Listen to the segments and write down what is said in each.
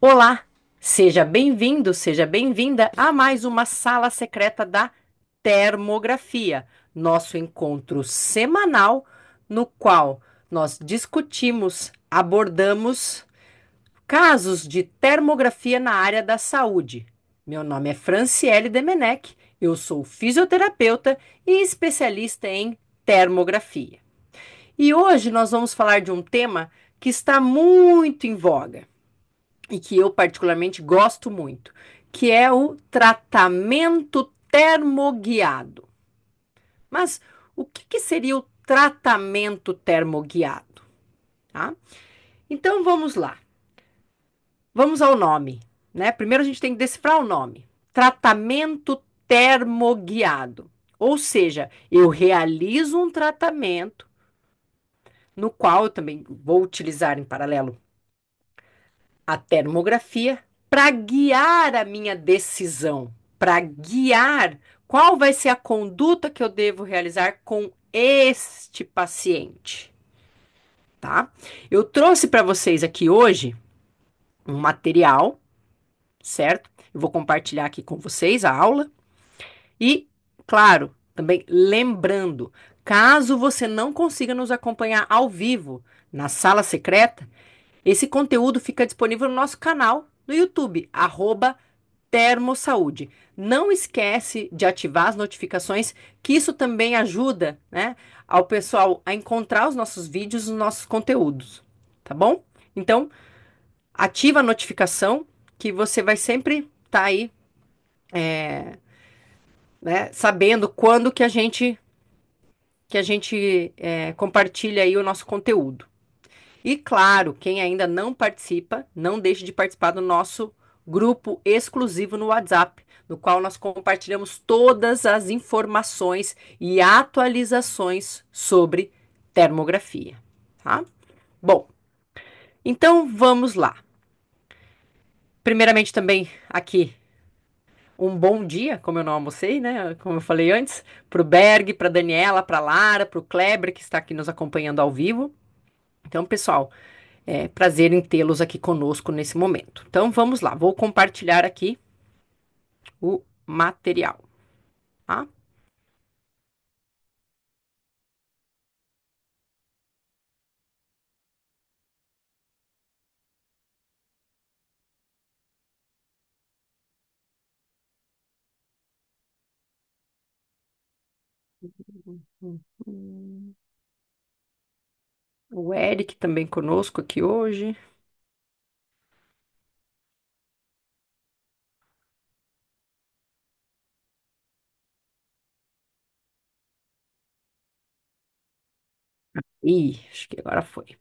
Olá, seja bem-vindo, seja bem-vinda a mais uma sala secreta da termografia, nosso encontro semanal no qual nós discutimos, abordamos casos de termografia na área da saúde. Meu nome é Franciele Demenech, eu sou fisioterapeuta e especialista em termografia. E hoje nós vamos falar de um tema que está muito em voga e que eu particularmente gosto muito, que é o tratamento termoguiado. Mas o que seria o tratamento termoguiado? Tá? Então vamos lá. Vamos ao nome, né? Primeiro a gente tem que decifrar o nome. Tratamento termoguiado. Ou seja, eu realizo um tratamento no qual eu também vou utilizar em paralelo a termografia para guiar a minha decisão, para guiar qual vai ser a conduta que eu devo realizar com este paciente, tá? Eu trouxe para vocês aqui hoje um material, certo? Eu vou compartilhar aqui com vocês a aula e, claro, também lembrando, caso você não consiga nos acompanhar ao vivo na sala secreta, esse conteúdo fica disponível no nosso canal no YouTube, Termosaúde. Não esquece de ativar as notificações, que isso também ajuda, né, ao pessoal a encontrar os nossos vídeos, os nossos conteúdos, tá bom? Então, ativa a notificação que você vai sempre estar aí, né, sabendo quando que a gente compartilha aí o nosso conteúdo. E claro, quem ainda não participa, não deixe de participar do nosso grupo exclusivo no WhatsApp, no qual nós compartilhamos todas as informações e atualizações sobre termografia, tá? Bom, então vamos lá. Primeiramente também aqui um bom dia, como eu não almocei, né? Como eu falei antes, para o Berg, para Daniela, para Lara, para o Kleber que está aqui nos acompanhando ao vivo. Então, pessoal, é prazer em tê-los aqui conosco nesse momento. Então vamos lá, vou compartilhar aqui o material, tá? O Eric também conosco aqui hoje. Ih, acho que agora foi.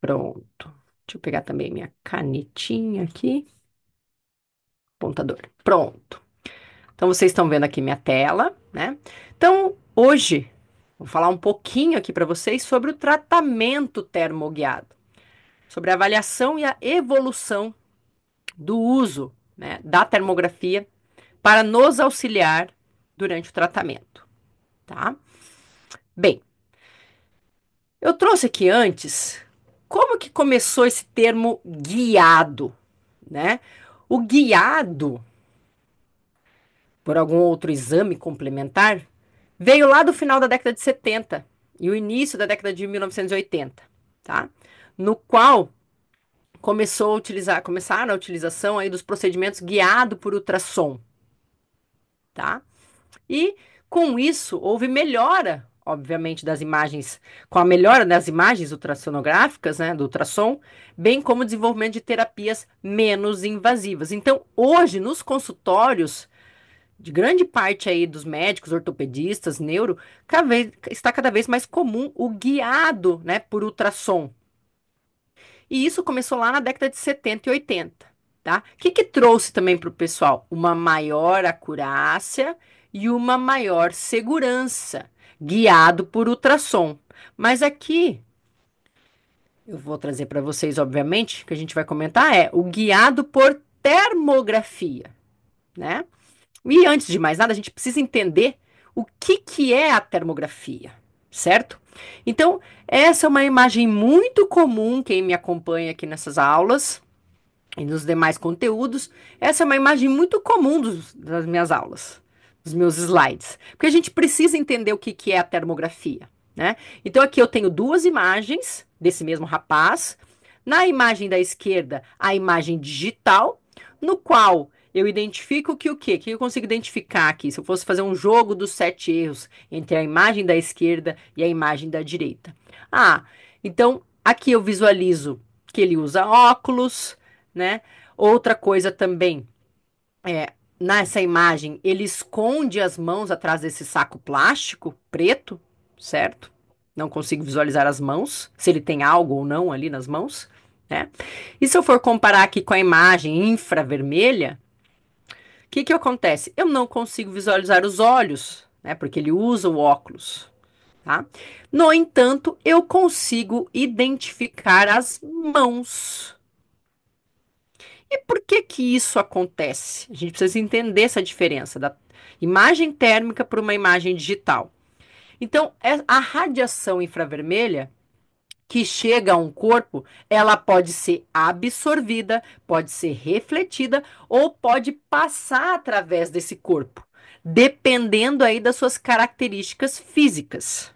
Pronto. Deixa eu pegar também minha canetinha aqui. Apontador. Pronto. Então vocês estão vendo aqui minha tela, né? Então, hoje, vou falar um pouquinho aqui para vocês sobre o tratamento termoguiado, sobre a avaliação e a evolução do uso, né, da termografia para nos auxiliar durante o tratamento, tá? Bem, eu trouxe aqui antes como que começou esse termo guiado, né? O guiado por algum outro exame complementar veio lá do final da década de 70 e o início da década de 1980, tá? No qual começaram a utilização aí dos procedimentos guiado por ultrassom, tá? E com isso houve melhora, obviamente, das imagens, com a melhora das imagens ultrassonográficas, né, do ultrassom, bem como o desenvolvimento de terapias menos invasivas. Então, hoje, nos consultórios, de grande parte aí dos médicos, ortopedistas, neuro, está cada vez mais comum o guiado, né, por ultrassom. E isso começou lá na década de 70 e 80, tá? O que que trouxe também para o pessoal? Uma maior acurácia e uma maior segurança, guiado por ultrassom. Mas aqui, eu vou trazer para vocês, obviamente, que a gente vai comentar, é o guiado por termografia, né? E antes de mais nada, a gente precisa entender o que que é a termografia, certo? Então, essa é uma imagem muito comum, quem me acompanha aqui nessas aulas e nos demais conteúdos, essa é uma imagem muito comum das minhas aulas, dos meus slides, porque a gente precisa entender o que, que é a termografia, né? Então, aqui eu tenho duas imagens desse mesmo rapaz. Na imagem da esquerda, a imagem digital, no qual eu identifico que o quê? O que eu consigo identificar aqui? Se eu fosse fazer um jogo dos 7 erros entre a imagem da esquerda e a imagem da direita. Ah, então aqui eu visualizo que ele usa óculos, né? Outra coisa também, nessa imagem, ele esconde as mãos atrás desse saco plástico preto, certo? Não consigo visualizar as mãos, se ele tem algo ou não ali nas mãos, né? E se eu for comparar aqui com a imagem infravermelha, o que que acontece? Eu não consigo visualizar os olhos, né? Porque ele usa o óculos, tá? No entanto, eu consigo identificar as mãos. E por que que isso acontece? A gente precisa entender essa diferença da imagem térmica para uma imagem digital. Então, a radiação infravermelha que chega a um corpo, ela pode ser absorvida, pode ser refletida ou pode passar através desse corpo, dependendo aí das suas características físicas.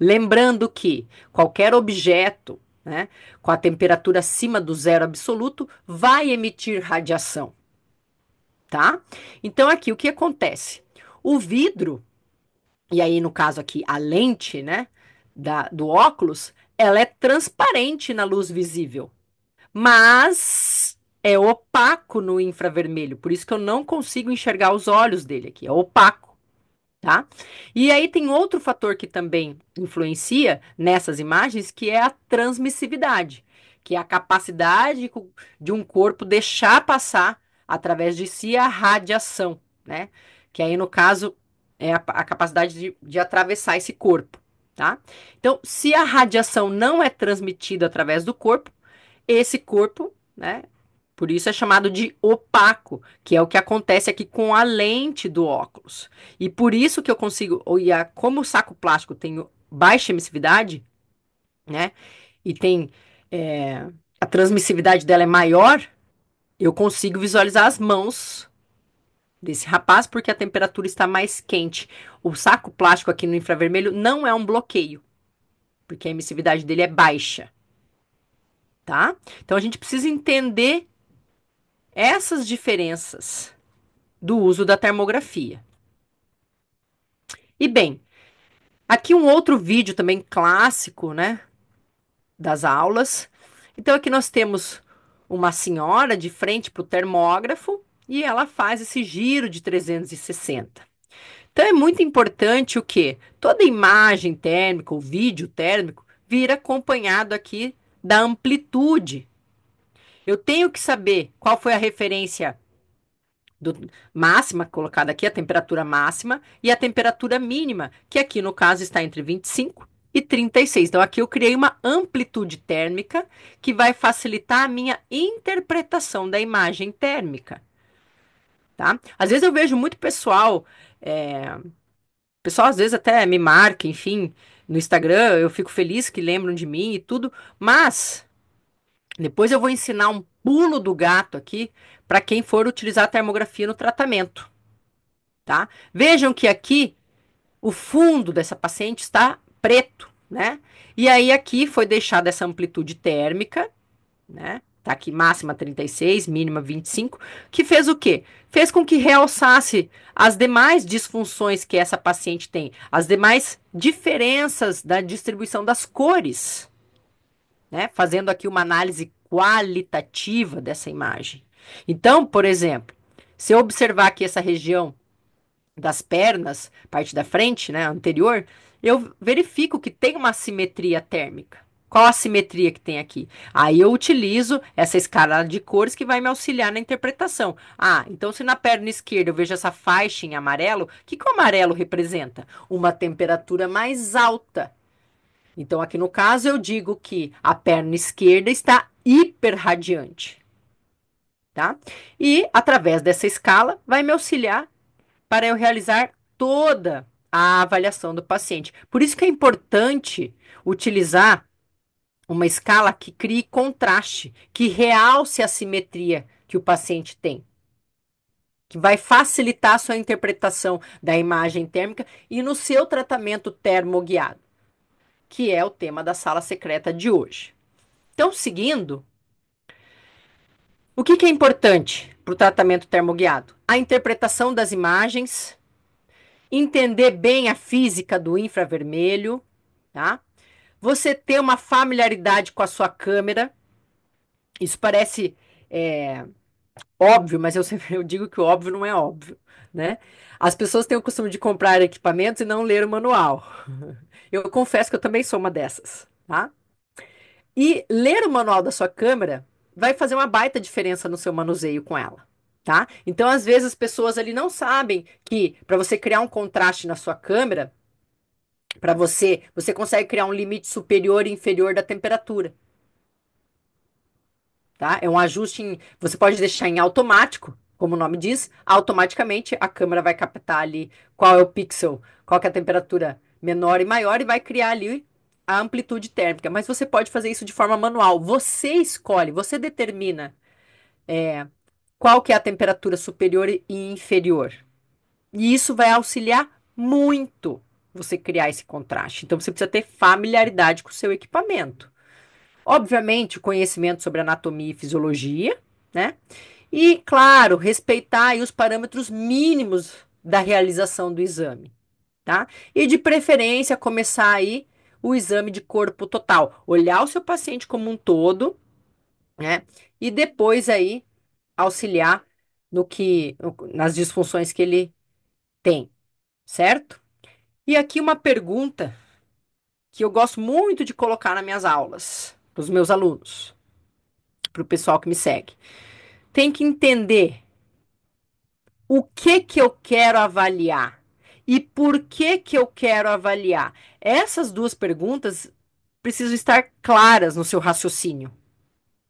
Lembrando que qualquer objeto, né, com a temperatura acima do zero absoluto vai emitir radiação, tá? Então aqui o que acontece? O vidro, e aí no caso aqui a lente, né, do óculos, ela é transparente na luz visível, mas é opaco no infravermelho, por isso que eu não consigo enxergar os olhos dele aqui, é opaco. Tá? E aí tem outro fator que também influencia nessas imagens, que é a transmissividade, que é a capacidade de um corpo deixar passar através de si a radiação, né? Que aí, no caso, é a capacidade de atravessar esse corpo, tá? Então, se a radiação não é transmitida através do corpo, esse corpo, né? Por isso é chamado de opaco, que é o que acontece aqui com a lente do óculos. E por isso que eu consigo, como o saco plástico tem baixa emissividade, né? E tem a transmissividade dela é maior, eu consigo visualizar as mãos desse rapaz porque a temperatura está mais quente. O saco plástico aqui no infravermelho não é um bloqueio, porque a emissividade dele é baixa, tá? Então a gente precisa entender essas diferenças do uso da termografia. E bem, aqui um outro vídeo também clássico, né, das aulas. Então aqui nós temos uma senhora de frente para o termógrafo e ela faz esse giro de 360. Então é muito importante o que? Toda imagem térmica, ou vídeo térmico, vir acompanhado aqui da amplitude. Eu tenho que saber qual foi a referência máxima colocada aqui, a temperatura máxima, e a temperatura mínima, que aqui no caso está entre 25 e 36. Então aqui eu criei uma amplitude térmica que vai facilitar a minha interpretação da imagem térmica, tá? Às vezes eu vejo muito pessoal às vezes até me marca, enfim, no Instagram, eu fico feliz que lembram de mim e tudo, mas depois eu vou ensinar um pulo do gato aqui para quem for utilizar a termografia no tratamento, tá? Vejam que aqui o fundo dessa paciente está preto, né? E aí aqui foi deixada essa amplitude térmica, né? Tá aqui máxima 36, mínima 25, que fez o quê? Fez com que realçasse as demais disfunções que essa paciente tem, as demais diferenças da distribuição das cores, né? Fazendo aqui uma análise qualitativa dessa imagem. Então, por exemplo, se eu observar aqui essa região das pernas, parte da frente, né, anterior, eu verifico que tem uma assimetria térmica. Qual a simetria que tem aqui? Aí eu utilizo essa escala de cores que vai me auxiliar na interpretação. Ah, então se na perna esquerda eu vejo essa faixa em amarelo, o que que o amarelo representa? Uma temperatura mais alta. Então aqui no caso eu digo que a perna esquerda está hiperradiante, tá? E através dessa escala vai me auxiliar para eu realizar toda a avaliação do paciente. Por isso que é importante utilizar uma escala que crie contraste, que realce a simetria que o paciente tem, que vai facilitar a sua interpretação da imagem térmica e no seu tratamento termoguiado, que é o tema da sala secreta de hoje. Então, seguindo, o que é importante para o tratamento termoguiado? A interpretação das imagens, entender bem a física do infravermelho, tá? Você ter uma familiaridade com a sua câmera. Isso parece óbvio, mas eu sempre eu digo que o óbvio não é óbvio, né? As pessoas têm o costume de comprar equipamentos e não ler o manual. Eu confesso que eu também sou uma dessas, tá? E ler o manual da sua câmera vai fazer uma baita diferença no seu manuseio com ela, tá? Então, às vezes, as pessoas ali não sabem que para você criar um contraste na sua câmera, você consegue criar um limite superior e inferior da temperatura, tá? É um ajuste você pode deixar em automático, como o nome diz, automaticamente a câmera vai captar ali qual é o pixel, qual que é a temperatura menor e maior e vai criar ali a amplitude térmica. Mas você pode fazer isso de forma manual. Você escolhe, você determina qual que é a temperatura superior e inferior. E isso vai auxiliar muito você criar esse contraste. Então você precisa ter familiaridade com o seu equipamento. Obviamente, o conhecimento sobre anatomia e fisiologia, né? E, claro, respeitar aí os parâmetros mínimos da realização do exame, tá? E de preferência começar aí o exame de corpo total, olhar o seu paciente como um todo, né? E depois aí auxiliar no que nas disfunções que ele tem, certo? E aqui uma pergunta que eu gosto muito de colocar nas minhas aulas, para os meus alunos, para o pessoal que me segue. Tem que entender o que eu quero avaliar e por que eu quero avaliar. Essas duas perguntas precisam estar claras no seu raciocínio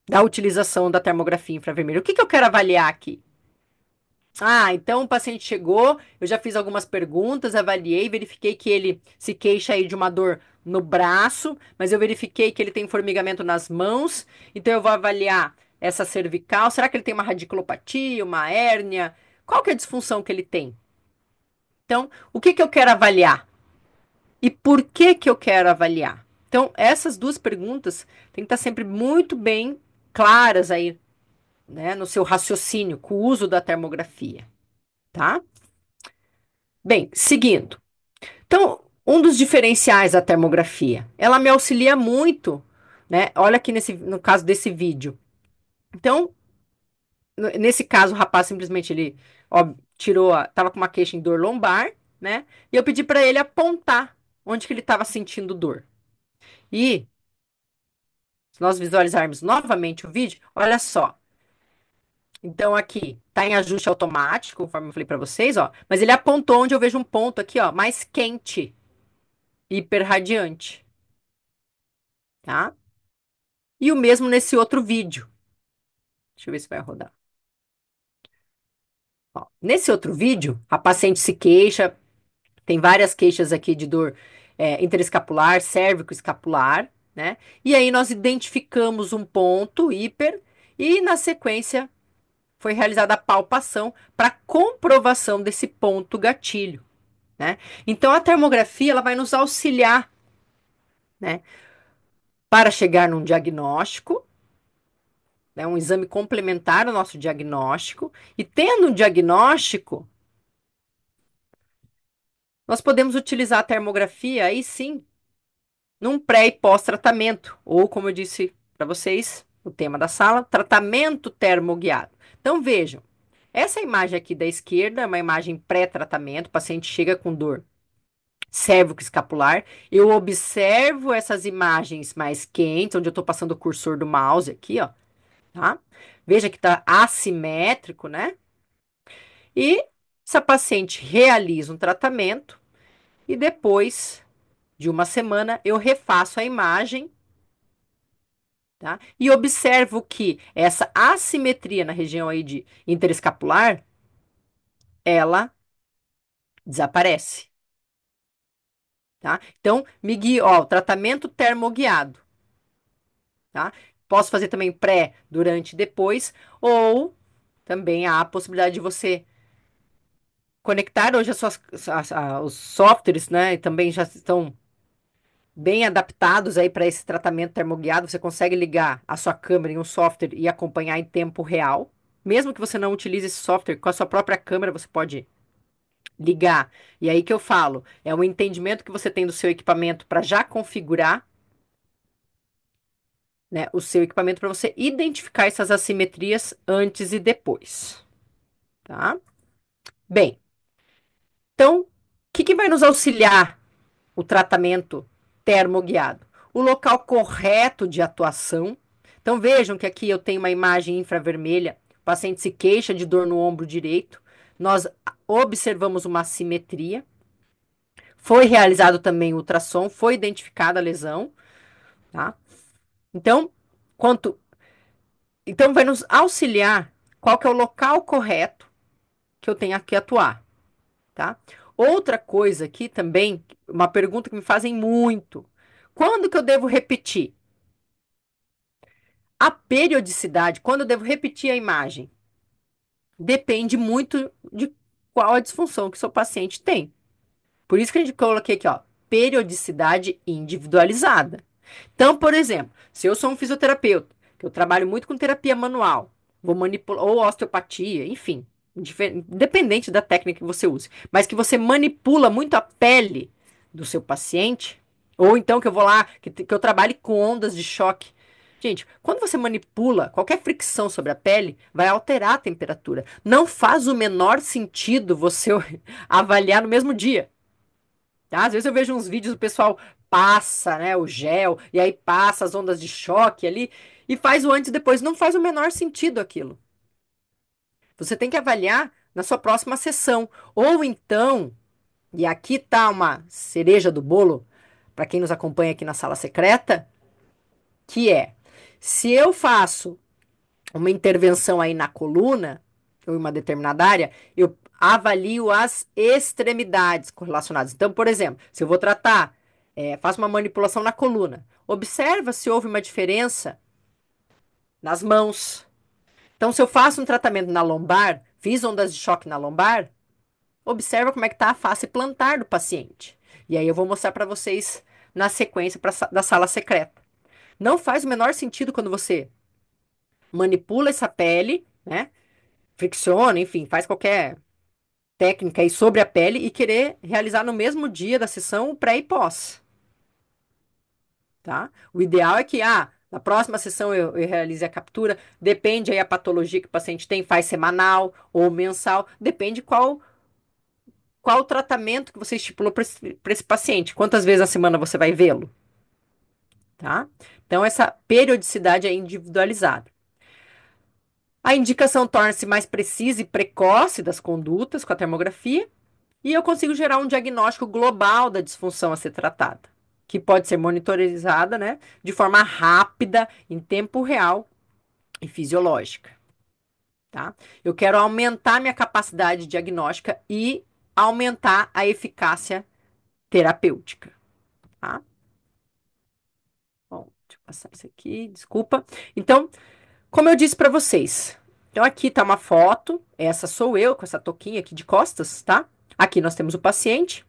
da utilização da termografia infravermelha. O que eu quero avaliar aqui? Ah, então o paciente chegou, eu já fiz algumas perguntas, avaliei, verifiquei que ele se queixa aí de uma dor no braço, mas eu verifiquei que ele tem formigamento nas mãos, então eu vou avaliar essa cervical. Será que ele tem uma radiculopatia, uma hérnia? Qual que é a disfunção que ele tem? Então, o que eu quero avaliar? E por que eu quero avaliar? Então, essas duas perguntas têm que estar sempre muito bem claras aí, né, no seu raciocínio com o uso da termografia, tá? Bem, seguindo. Então, um dos diferenciais da termografia, ela me auxilia muito, né? Olha aqui no caso desse vídeo. Então, nesse caso, o rapaz simplesmente ele, ó, tava com uma queixa em dor lombar, né? E eu pedi para ele apontar onde que ele estava sentindo dor. E se nós visualizarmos novamente o vídeo, olha só. Então aqui tá em ajuste automático, conforme eu falei para vocês, ó, mas ele apontou onde eu vejo um ponto aqui, ó, mais quente, hiperradiante, tá? E o mesmo nesse outro vídeo. Deixa eu ver se vai rodar. Ó, nesse outro vídeo, a paciente se queixa, tem várias queixas aqui de dor interescapular, cérvico-escapular, né? E aí nós identificamos um ponto hiper e na sequência foi realizada a palpação para comprovação desse ponto gatilho, né? Então a termografia ela vai nos auxiliar, né, para chegar num diagnóstico, né, um exame complementar ao nosso diagnóstico, e tendo um diagnóstico, nós podemos utilizar a termografia aí sim, num pré e pós-tratamento, ou como eu disse para vocês, o tema da sala, tratamento termoguiado. Então vejam, essa imagem aqui da esquerda é uma imagem pré-tratamento, o paciente chega com dor cérvico-escapular. Eu observo essas imagens mais quentes, onde eu estou passando o cursor do mouse aqui, ó, tá? Veja que está assimétrico, né? E essa paciente realiza um tratamento e depois de uma semana eu refaço a imagem, tá? E observo que essa assimetria na região aí de interescapular, ela desaparece. tá? Então, me guie, ó, tratamento termoguiado, tá? Posso fazer também pré, durante e depois, ou também há a possibilidade de você conectar hoje os softwares, né? Também já estão bem adaptados aí para esse tratamento termoguiado. Você consegue ligar a sua câmera em um software e acompanhar em tempo real. Mesmo que você não utilize esse software, com a sua própria câmera você pode ligar. E aí que eu falo, é um entendimento que você tem do seu equipamento para já configurar, né, o seu equipamento para você identificar essas assimetrias antes e depois, tá? Bem, então, o que que vai nos auxiliar o tratamento termoguiado? O local correto de atuação. Então vejam que aqui eu tenho uma imagem infravermelha. O paciente se queixa de dor no ombro direito. Nós observamos uma assimetria. Foi realizado também o ultrassom, foi identificada a lesão, tá? Então, quanto, então vai nos auxiliar qual que é o local correto que eu tenho que atuar, tá? Outra coisa aqui também, uma pergunta que me fazem muito. Quando que eu devo repetir? A periodicidade, quando eu devo repetir a imagem, depende muito de qual a disfunção que o seu paciente tem. Por isso que a gente coloquei aqui, ó, periodicidade individualizada. Então, por exemplo, se eu sou um fisioterapeuta, que eu trabalho muito com terapia manual, vou manipular, ou osteopatia, enfim, independente da técnica que você use, mas que você manipula muito a pele do seu paciente, ou então que eu vou lá, que eu trabalhe com ondas de choque. Gente, quando você manipula, qualquer fricção sobre a pele vai alterar a temperatura. Não faz o menor sentido você avaliar no mesmo dia. Tá? Às vezes eu vejo uns vídeos do pessoal passa, né, o gel, e aí passa as ondas de choque ali, e faz o antes e depois. Não faz o menor sentido aquilo. Você tem que avaliar na sua próxima sessão. Ou então, e aqui tá uma cereja do bolo, para quem nos acompanha aqui na sala secreta, que é, se eu faço uma intervenção aí na coluna, ou em uma determinada área, eu avalio as extremidades correlacionadas. Então, por exemplo, se eu vou tratar, faço uma manipulação na coluna, observa se houve uma diferença nas mãos. Então, se eu faço um tratamento na lombar, fiz ondas de choque na lombar, observa como é que está a face plantar do paciente. E aí eu vou mostrar para vocês na sequência da sala secreta. Não faz o menor sentido quando você manipula essa pele, né? Fricciona, enfim, faz qualquer técnica aí sobre a pele e querer realizar no mesmo dia da sessão o pré e pós, tá? O ideal é que, na próxima sessão eu realize a captura, depende aí a patologia que o paciente tem, faz semanal ou mensal, depende qual o tratamento que você estipulou para esse paciente, quantas vezes na semana você vai vê-lo, tá? Então, essa periodicidade é individualizada. A indicação torna-se mais precisa e precoce das condutas com a termografia, e eu consigo gerar um diagnóstico global da disfunção a ser tratada, que pode ser monitorizada, né, de forma rápida, em tempo real e fisiológica, tá? Eu quero aumentar minha capacidade diagnóstica e aumentar a eficácia terapêutica, tá? Bom, deixa eu passar isso aqui, desculpa. Então, como eu disse para vocês, então aqui tá uma foto, essa sou eu com essa touquinha aqui de costas, tá? Aqui nós temos o paciente.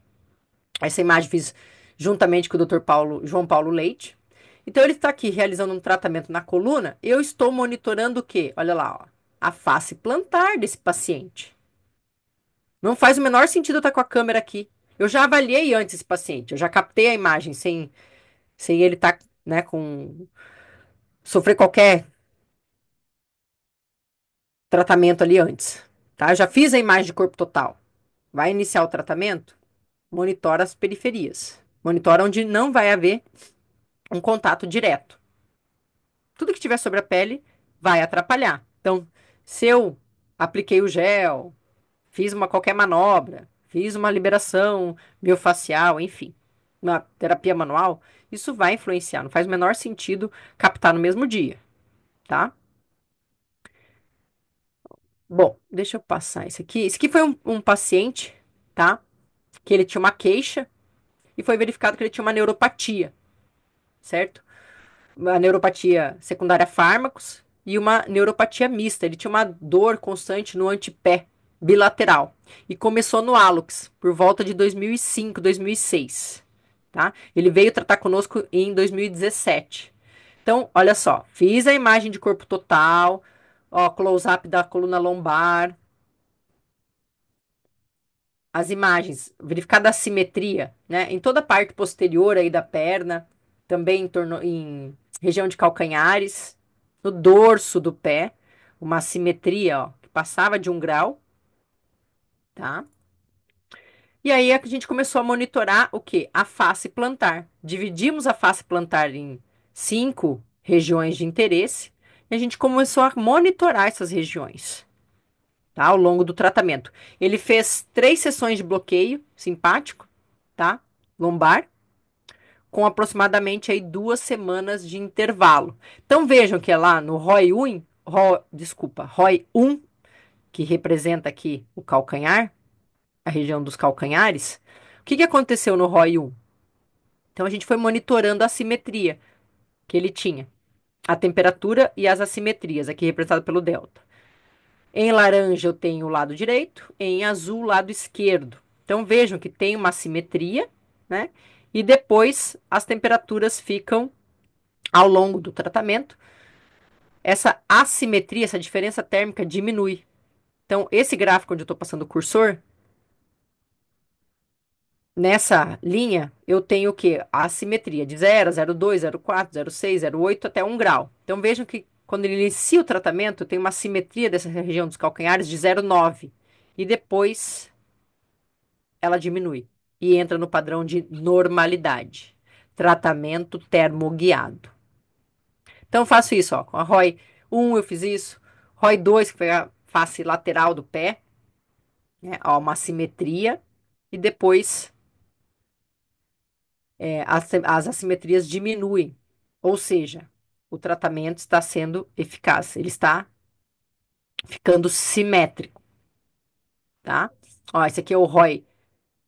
Essa imagem fiz juntamente com o Dr. João Paulo Leite. Então ele está aqui realizando um tratamento na coluna. Eu estou monitorando o quê? Olha lá, ó, a face plantar desse paciente. Não faz o menor sentido eu estar com a câmera aqui. Eu já avaliei antes esse paciente. Eu já captei a imagem sem ele estar, né, com sofrer qualquer tratamento ali antes. Tá? Eu já fiz a imagem de corpo total. Vai iniciar o tratamento? Monitora as periferias. Monitora onde não vai haver um contato direto. Tudo que tiver sobre a pele vai atrapalhar. Então, se eu apliquei o gel, fiz uma qualquer manobra, fiz uma liberação miofacial, enfim, uma terapia manual, isso vai influenciar. Não faz o menor sentido captar no mesmo dia, tá? Bom, deixa eu passar isso aqui. Esse aqui foi um paciente, tá? Que ele tinha uma queixa. e foi verificado que ele tinha uma neuropatia, certo? Uma neuropatia secundária a fármacos e uma neuropatia mista. Ele tinha uma dor constante no antepé bilateral e começou no hálux por volta de 2005, 2006, tá? Ele veio tratar conosco em 2017. Então, olha só, fiz a imagem de corpo total, ó, close-up da coluna lombar, as imagens, verificada a simetria, né, em toda a parte posterior aí da perna, também em região de calcanhares, no dorso do pé, uma simetria, ó, que passava de 1 grau, tá? E aí a gente começou a monitorar o quê? A face plantar. Dividimos a face plantar em 5 regiões de interesse e a gente começou a monitorar essas regiões, tá? Ao longo do tratamento. Ele fez 3 sessões de bloqueio simpático, tá? Lombar, com aproximadamente aí 2 semanas de intervalo. Então vejam que é lá no ROI 1, desculpa, ROI 1, que representa aqui o calcanhar, a região dos calcanhares. O que que aconteceu no ROI 1? Então a gente foi monitorando a assimetria que ele tinha, a temperatura e as assimetrias, aqui representado pelo delta. Em laranja eu tenho o lado direito, em azul o lado esquerdo. Então vejam que tem uma assimetria, né? E depois as temperaturas ficam ao longo do tratamento. Essa assimetria, essa diferença térmica diminui. Então esse gráfico onde eu estou passando o cursor, nessa linha eu tenho o quê? A assimetria de 0, 0,2, 0,4, 0,6, 0,8 até 1 grau. Então vejam que quando ele inicia o tratamento, tem uma assimetria dessa região dos calcanhares de 0,9. E depois ela diminui e entra no padrão de normalidade. Tratamento termoguiado. Então, eu faço isso, ó. Com a ROI 1 eu fiz isso. ROI 2, que foi a face lateral do pé, né? Ó, uma simetria. E depois as assimetrias diminuem. Ou seja, o tratamento está sendo eficaz. Ele está ficando simétrico, tá? Ó, esse aqui é o ROI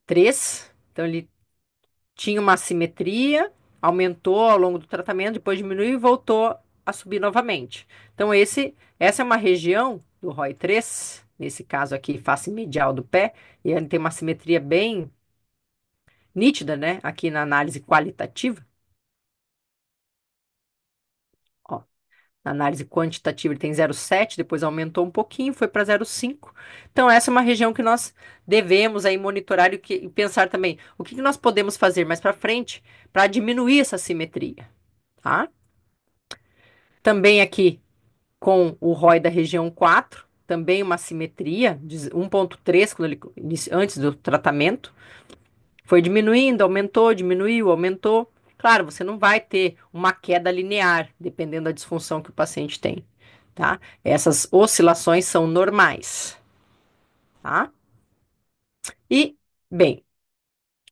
3. Então, ele tinha uma assimetria, aumentou ao longo do tratamento, depois diminuiu e voltou a subir novamente. Então, essa é uma região do ROI 3, nesse caso aqui, face medial do pé, e ele tem uma simetria bem nítida, né? Aqui na análise qualitativa. Ó, na análise quantitativa ele tem 0,7, depois aumentou um pouquinho, foi para 0,5. Então, essa é uma região que nós devemos aí monitorar e pensar também o que nós podemos fazer mais para frente para diminuir essa simetria, tá? Também aqui com o ROI da região 4, também uma simetria de 1,3 quando antes do tratamento. Foi diminuindo, aumentou, diminuiu, aumentou. Claro, você não vai ter uma queda linear, dependendo da disfunção que o paciente tem, tá? Essas oscilações são normais, tá? E, bem,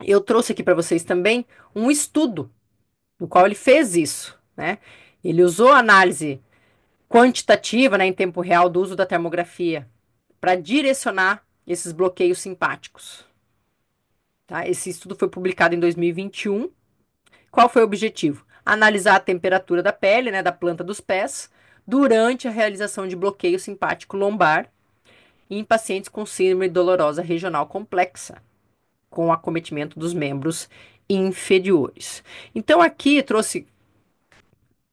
eu trouxe aqui para vocês também um estudo no qual ele fez isso, né? Ele usou a análise quantitativa, né, em tempo real do uso da termografia para direcionar esses bloqueios simpáticos, tá? Esse estudo foi publicado em 2021. Qual foi o objetivo? Analisar a temperatura da pele, né, da planta dos pés, durante a realização de bloqueio simpático lombar em pacientes com síndrome dolorosa regional complexa, com acometimento dos membros inferiores. Então, aqui trouxe,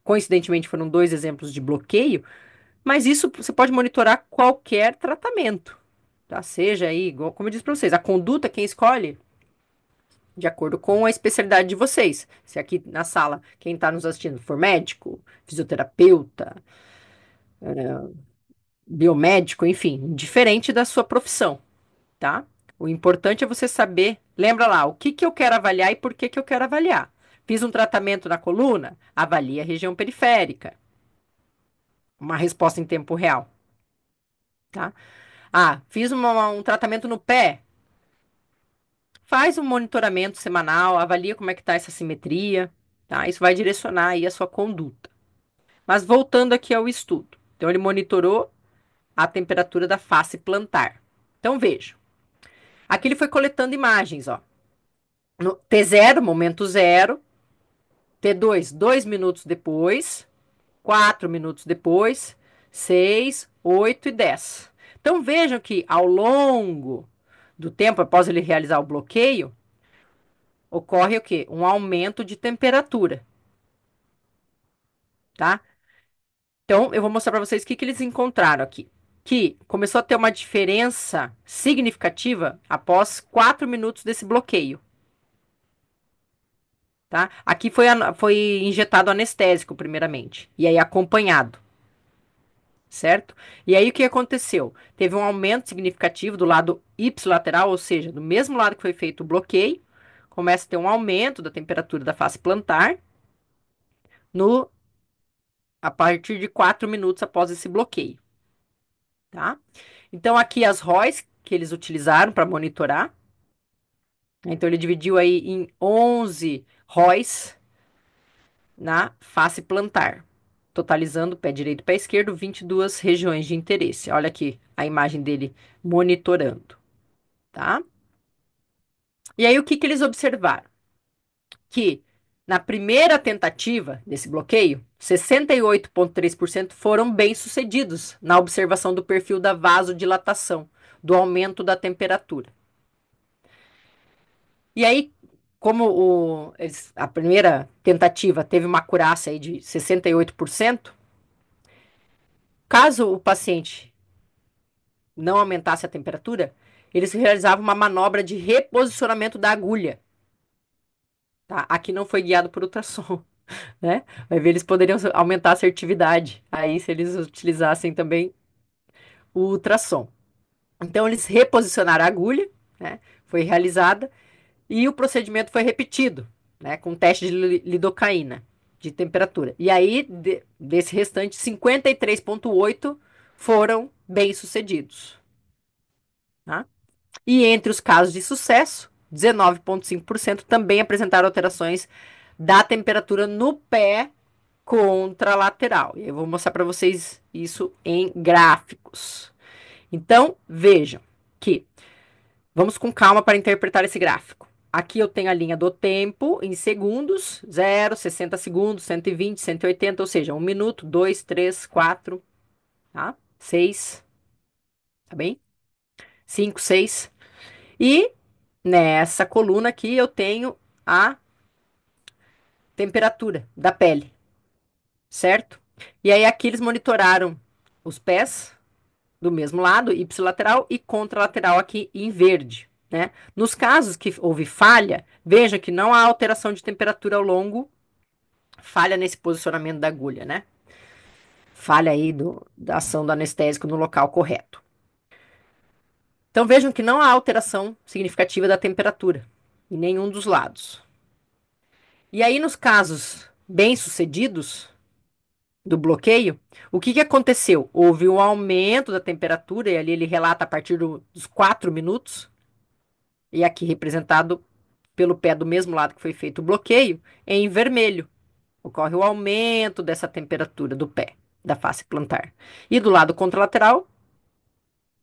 coincidentemente, foram 2 exemplos de bloqueio, mas isso você pode monitorar qualquer tratamento, tá? Seja aí, como eu disse para vocês, a conduta quem escolhe de acordo com a especialidade de vocês. Se aqui na sala quem está nos assistindo for médico, fisioterapeuta, biomédico, enfim, diferente da sua profissão, tá? O importante é você saber, lembra lá, o que que eu quero avaliar e por que que eu quero avaliar. Fiz um tratamento na coluna, avalie a região periférica. Uma resposta em tempo real, tá? Ah, fiz um tratamento no pé. Faz um monitoramento semanal, avalia como é que está essa simetria, tá? Isso vai direcionar aí a sua conduta. Mas voltando aqui ao estudo. Então, ele monitorou a temperatura da face plantar. Então, veja. Aqui ele foi coletando imagens, ó. No T0, momento zero. T2, 2 minutos depois. 4 minutos depois. 6, 8 e 10. Então vejam que ao longo do tempo, após ele realizar o bloqueio, ocorre o quê? Um aumento de temperatura, tá? Então, eu vou mostrar para vocês o que eles encontraram aqui. Que começou a ter uma diferença significativa após 4 minutos desse bloqueio, tá? Aqui foi injetado anestésico, primeiramente, e aí acompanhado, certo? E aí o que aconteceu? Teve um aumento significativo do lado ipsilateral, ou seja, do mesmo lado que foi feito o bloqueio, começa a ter um aumento da temperatura da face plantar no a partir de 4 minutos após esse bloqueio, tá? Então, aqui as ROIs que eles utilizaram para monitorar. Então, ele dividiu aí em 11 ROIs na face plantar, totalizando pé direito e pé esquerdo, 22 regiões de interesse. Olha aqui a imagem dele monitorando, tá? E aí, o que eles observaram? Que na primeira tentativa desse bloqueio, 68,3% foram bem-sucedidos na observação do perfil da vasodilatação, do aumento da temperatura. E aí, como a primeira tentativa teve uma acurácia aí de 68%, caso o paciente não aumentasse a temperatura, eles realizavam uma manobra de reposicionamento da agulha. Tá? Aqui não foi guiado por ultrassom, né? Vai ver, eles poderiam aumentar a assertividade aí se eles utilizassem também o ultrassom. Então, eles reposicionaram a agulha, né? Foi realizada. E o procedimento foi repetido, né, com teste de lidocaína, de temperatura. E aí, desse restante, 53,8 foram bem-sucedidos. Tá? E entre os casos de sucesso, 19,5% também apresentaram alterações da temperatura no pé contralateral. E eu vou mostrar para vocês isso em gráficos. Então, vejam que vamos com calma para interpretar esse gráfico. Aqui eu tenho a linha do tempo em segundos, 0, 60 segundos, 120, 180, ou seja, 1 minuto, 2, 3, 4, tá? 6, tá bem? 5, 6. E nessa coluna aqui eu tenho a temperatura da pele, certo? E aí aqui eles monitoraram os pés do mesmo lado, ipsilateral e contralateral aqui em verde, né? Nos casos que houve falha, veja que não há alteração de temperatura ao longo, falha nesse posicionamento da agulha, né? Falha aí da ação do anestésico no local correto. Então vejam que não há alteração significativa da temperatura em nenhum dos lados. E aí nos casos bem-sucedidos do bloqueio, o que aconteceu? Houve um aumento da temperatura, e ali ele relata a partir dos 4 minutos, e aqui representado pelo pé do mesmo lado que foi feito o bloqueio, em vermelho. Ocorre o aumento dessa temperatura do pé, da face plantar. E do lado contralateral,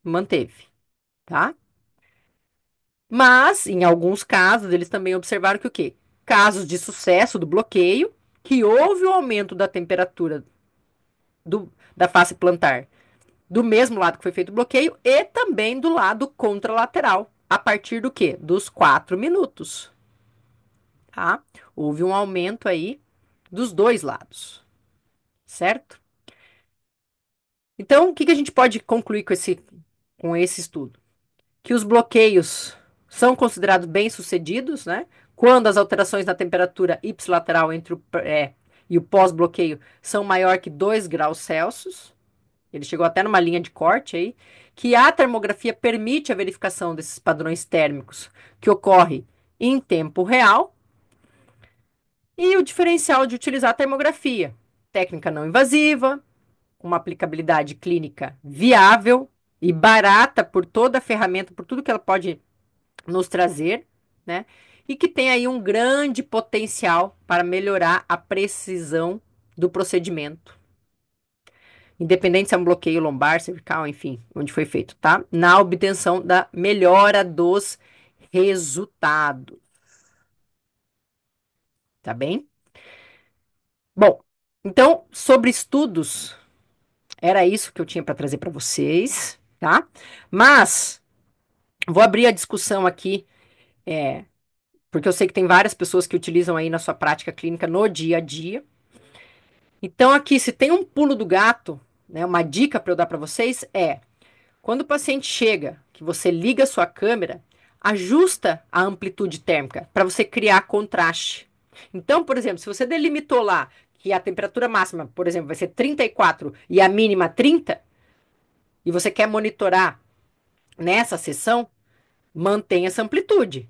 manteve, tá? Mas, em alguns casos, eles também observaram que o quê? Casos de sucesso do bloqueio, que houve o aumento da temperatura da face plantar do mesmo lado que foi feito o bloqueio e também do lado contralateral, a partir do quê? Dos 4 minutos, tá? Houve um aumento aí dos dois lados, certo? Então, o que a gente pode concluir com esse estudo? Que os bloqueios são considerados bem-sucedidos, né? Quando as alterações na temperatura ipsilateral entre o pré e o pós-bloqueio são maior que 2 graus Celsius. Ele chegou até numa linha de corte aí, que a termografia permite a verificação desses padrões térmicos que ocorre em tempo real. E o diferencial de utilizar a termografia, técnica não invasiva, uma aplicabilidade clínica viável e barata por toda a ferramenta, por tudo que ela pode nos trazer, né? E que tem aí um grande potencial para melhorar a precisão do procedimento. Independente se é um bloqueio lombar, cervical, enfim, onde foi feito, tá? Na obtenção da melhora dos resultados. tá bem? Bom, então, sobre estudos, era isso que eu tinha para trazer para vocês, tá? Mas vou abrir a discussão aqui, porque eu sei que tem várias pessoas que utilizam aí na sua prática clínica no dia a dia. Então, aqui, se tem um pulo do gato, né, uma dica para eu dar para vocês é: quando o paciente chega, que você liga a sua câmera, ajusta a amplitude térmica para você criar contraste. Então, por exemplo, se você delimitou lá que a temperatura máxima, por exemplo, vai ser 34 e a mínima 30, e você quer monitorar nessa sessão, mantenha essa amplitude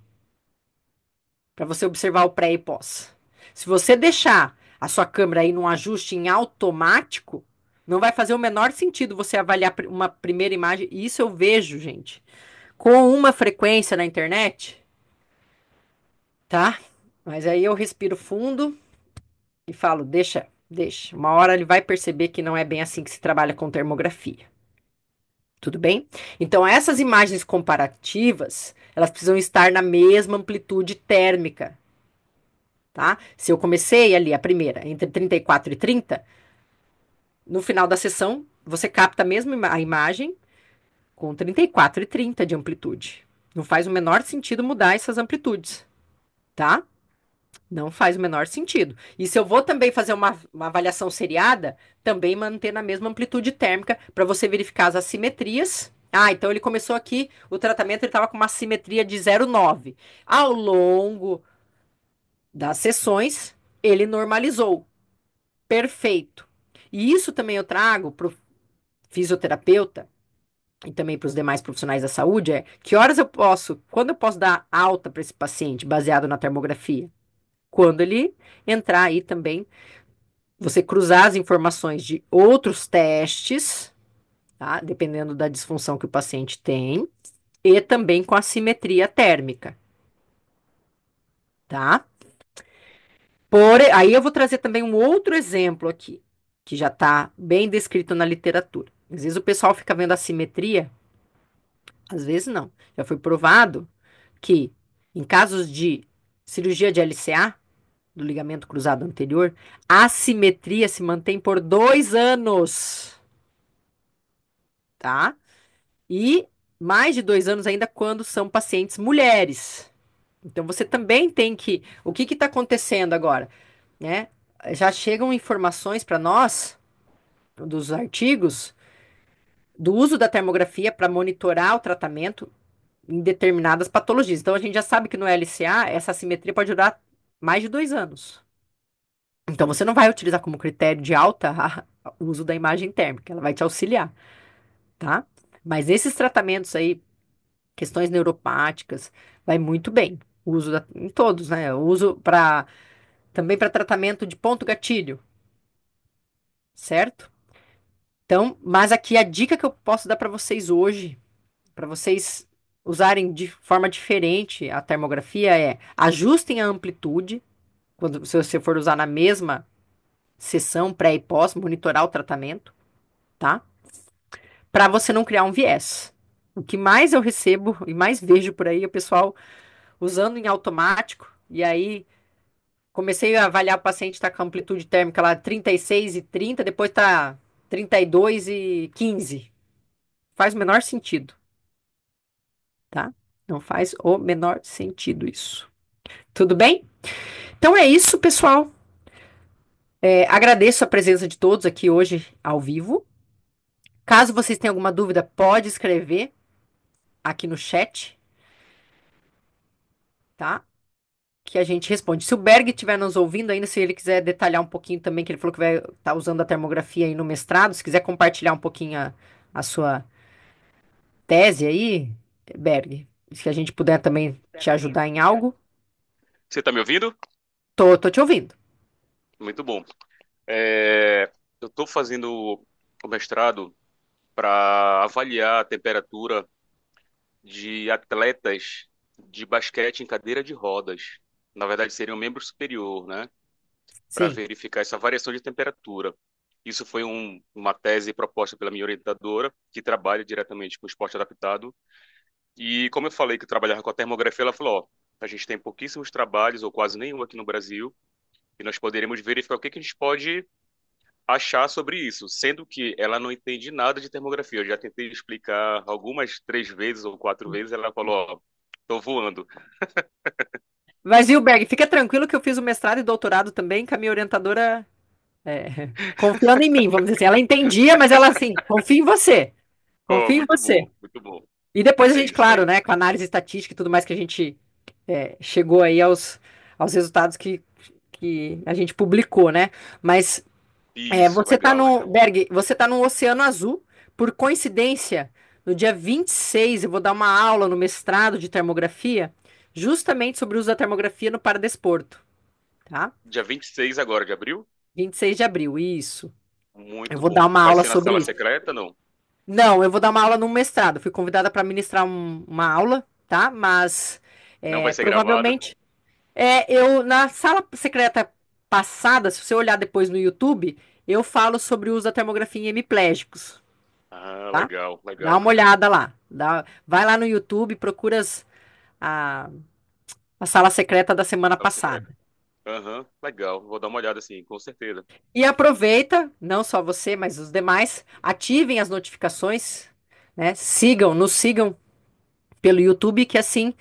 para você observar o pré e pós. Se você deixar a sua câmera aí num ajuste em automático, não vai fazer o menor sentido você avaliar uma primeira imagem. E isso eu vejo, gente, com uma frequência na internet, tá? Mas aí eu respiro fundo e falo, deixa, deixa. Uma hora ele vai perceber que não é bem assim que se trabalha com termografia. Tudo bem? Então, essas imagens comparativas, elas precisam estar na mesma amplitude térmica, tá? Se eu comecei ali a primeira entre 34 e 30, no final da sessão, você capta a mesma a imagem com 34 e 30 de amplitude. Não faz o menor sentido mudar essas amplitudes, tá? Não faz o menor sentido. E se eu vou também fazer uma avaliação seriada, também manter na mesma amplitude térmica para você verificar as assimetrias. Ah, então ele começou aqui, o tratamento ele estava com uma assimetria de 0,9. Ao longo das sessões, ele normalizou. Perfeito. E isso também eu trago para o fisioterapeuta e também para os demais profissionais da saúde, é que horas eu posso, quando eu posso dar alta para esse paciente baseado na termografia? Quando ele entrar aí também, você cruzar as informações de outros testes, tá? Dependendo da disfunção que o paciente tem, e também com a simetria térmica, tá? Aí eu vou trazer também um outro exemplo aqui, que já está bem descrito na literatura. Às vezes o pessoal fica vendo a simetria, às vezes não. Já foi provado que em casos de cirurgia de LCA, do ligamento cruzado anterior, a simetria se mantém por 2 anos, tá? E mais de 2 anos ainda quando são pacientes mulheres. Então você também tem que. O que está acontecendo agora? Né? Já chegam informações para nós, dos artigos, do uso da termografia para monitorar o tratamento em determinadas patologias. Então a gente já sabe que no LCA essa assimetria pode durar mais de 2 anos. Então você não vai utilizar como critério de alta o uso da imagem térmica, ela vai te auxiliar, tá? Mas esses tratamentos aí, questões neuropáticas, vai muito bem. O uso em todos, né? O uso para também para tratamento de ponto gatilho, certo? Então, mas aqui a dica que eu posso dar para vocês hoje, para vocês usarem de forma diferente a termografia é ajustem a amplitude quando se você for usar na mesma sessão pré e pós, monitorar o tratamento, tá? Para você não criar um viés. O que mais eu recebo e mais vejo por aí é o pessoal usando em automático, e aí comecei a avaliar o paciente tá com amplitude térmica lá 36 e 30, depois tá 32 e 15. Faz o menor sentido, tá? Não faz o menor sentido isso. Tudo bem? Então é isso, pessoal. Agradeço a presença de todos aqui hoje ao vivo. Caso vocês tenham alguma dúvida, pode escrever aqui no chat, tá? Que a gente responde. Se o Berg estiver nos ouvindo ainda, se ele quiser detalhar um pouquinho também, que ele falou que vai estar usando a termografia aí no mestrado, se quiser compartilhar um pouquinho a sua tese aí, Berg, se a gente puder também te ajudar em algo, Você está me ouvindo? tô te ouvindo. Muito bom. Eu estou fazendo o mestrado para avaliar a temperatura de atletas de basquete em cadeira de rodas. Na verdade, seria um membro superior, né? Para Sim, verificar essa variação de temperatura. Isso foi uma tese proposta pela minha orientadora, que trabalha diretamente com esporte adaptado. E como eu falei que eu trabalhava com a termografia, ela falou: ó, a gente tem pouquíssimos trabalhos, ou quase nenhum aqui no Brasil, e nós poderemos verificar o que que a gente pode achar sobre isso, sendo que ela não entende nada de termografia. Eu já tentei explicar algumas 3 vezes ou 4 vezes, ela falou, ó, tô voando. Mas, Hilberg, fica tranquilo que eu fiz o mestrado e doutorado também com a minha orientadora confiando em mim, vamos dizer assim. Ela entendia, mas ela assim, confia em você. Oh, Confia em muito você. bom, muito bom. E depois a É gente, isso claro, aí. né, com a análise estatística e tudo mais que a gente chegou aí aos resultados que a gente publicou, né? Mas Isso, você tá legal, no, legal. Berg, você tá no Oceano Azul. Por coincidência, no dia 26 eu vou dar uma aula no mestrado de termografia, justamente sobre o uso da termografia no paradesporto, tá? Dia 26 agora de abril? 26 de abril, isso. Eu Muito vou dar bom. uma Vai aula ser na sobre sala isso. secreta, não? Não, eu vou dar uma aula no mestrado. Fui convidada para ministrar uma aula, tá? Mas Não vai ser gravada? provavelmente eu na sala secreta passada, se você olhar depois no YouTube, eu falo sobre o uso da termografia em hemiplégicos, Ah, tá? legal, Dá legal. uma olhada lá. Vai lá no YouTube, procura a, a sala secreta da semana Sala secreta. passada. Aham, legal. Vou dar uma olhada sim, com certeza. E aproveita, não só você, mas os demais, ativem as notificações, né? Nos sigam pelo YouTube, que assim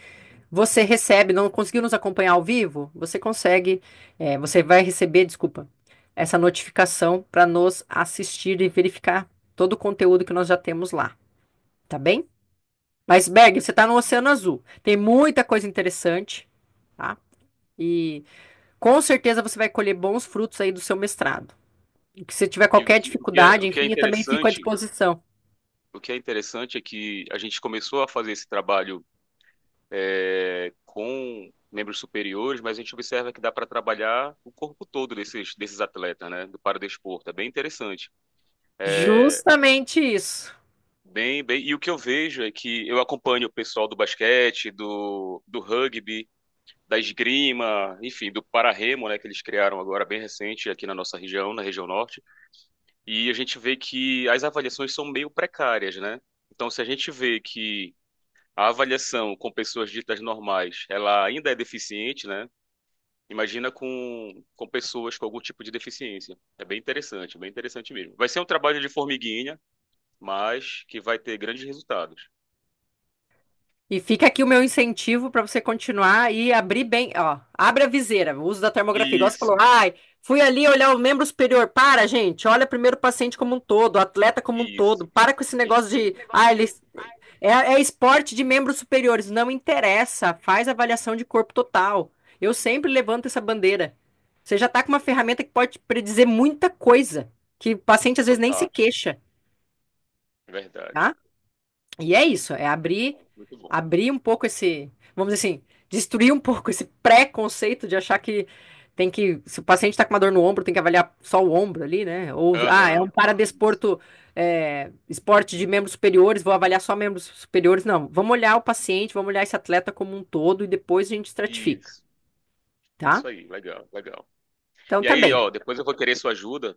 você recebe. Não conseguiu nos acompanhar ao vivo? Você consegue, você vai receber, desculpa, essa notificação para nos assistir e verificar todo o conteúdo que nós já temos lá, tá bem? Mas, Berg, você está no Oceano Azul. Tem muita coisa interessante, tá? E com certeza você vai colher bons frutos aí do seu mestrado. E que se tiver E qualquer o dificuldade, que é enfim, eu também fico à interessante, disposição. o que é interessante é que a gente começou a fazer esse trabalho com membros superiores, mas a gente observa que dá para trabalhar o corpo todo desses atletas, né, do paradesporto. É bem interessante. É, Justamente isso. bem, bem. E o que eu vejo é que eu acompanho o pessoal do basquete, do rugby, da esgrima, enfim, do para-remo, né, que eles criaram agora bem recente aqui na nossa região, na região norte. E a gente vê que as avaliações são meio precárias, né? Então, se a gente vê que a avaliação com pessoas ditas normais, ela ainda é deficiente, né? Imagina com pessoas com algum tipo de deficiência. É bem interessante mesmo. Vai ser um trabalho de formiguinha, mas que vai ter grandes resultados. E fica aqui o meu incentivo para você continuar e abrir bem, ó, abre a viseira, o uso da termografia. Igual você falou, Isso, ai, fui ali olhar o membro superior. Para, gente, olha primeiro o paciente como um todo, o atleta como um todo. isso, Para com esse negócio de, é esporte de membros superiores. Não interessa, faz avaliação de corpo total. Eu sempre levanto essa bandeira. Você já está com uma ferramenta que pode predizer muita coisa, que o paciente às vezes nem se fantástico. queixa, Verdade. tá? E é isso, é Muito abrir, bom, muito bom. abrir um pouco esse, vamos dizer assim, destruir um pouco esse preconceito de achar que se o paciente está com uma dor no ombro, tem que avaliar só o ombro ali, né? Ou, é um Aham. Isso. paradesporto, esporte de membros superiores, vou avaliar só membros superiores. Não, vamos olhar o paciente, vamos olhar esse atleta como um todo e depois a gente estratifica, Isso. tá? Isso aí, legal, legal. Então E tá aí, bem. ó, depois eu vou querer sua ajuda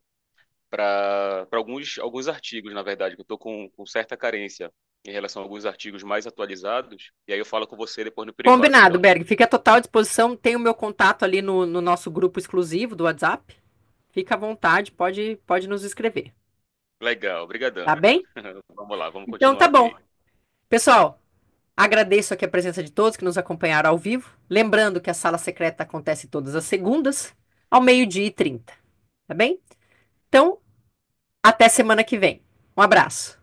para alguns artigos, na verdade, que eu estou com certa carência em relação a alguns artigos mais atualizados. E aí eu falo com você depois no privado, Combinado, então. Berg. Fica à total disposição. Tem o meu contato ali no nosso grupo exclusivo do WhatsApp. Fica à vontade, pode nos escrever. Legal, Tá obrigadão. bem? Vamos lá, vamos Então continuar tá bom. aqui. Pessoal, agradeço aqui a presença de todos que nos acompanharam ao vivo. Lembrando que a sala secreta acontece todas as segundas, ao 12h30. Tá bem? Então, até semana que vem. Um abraço.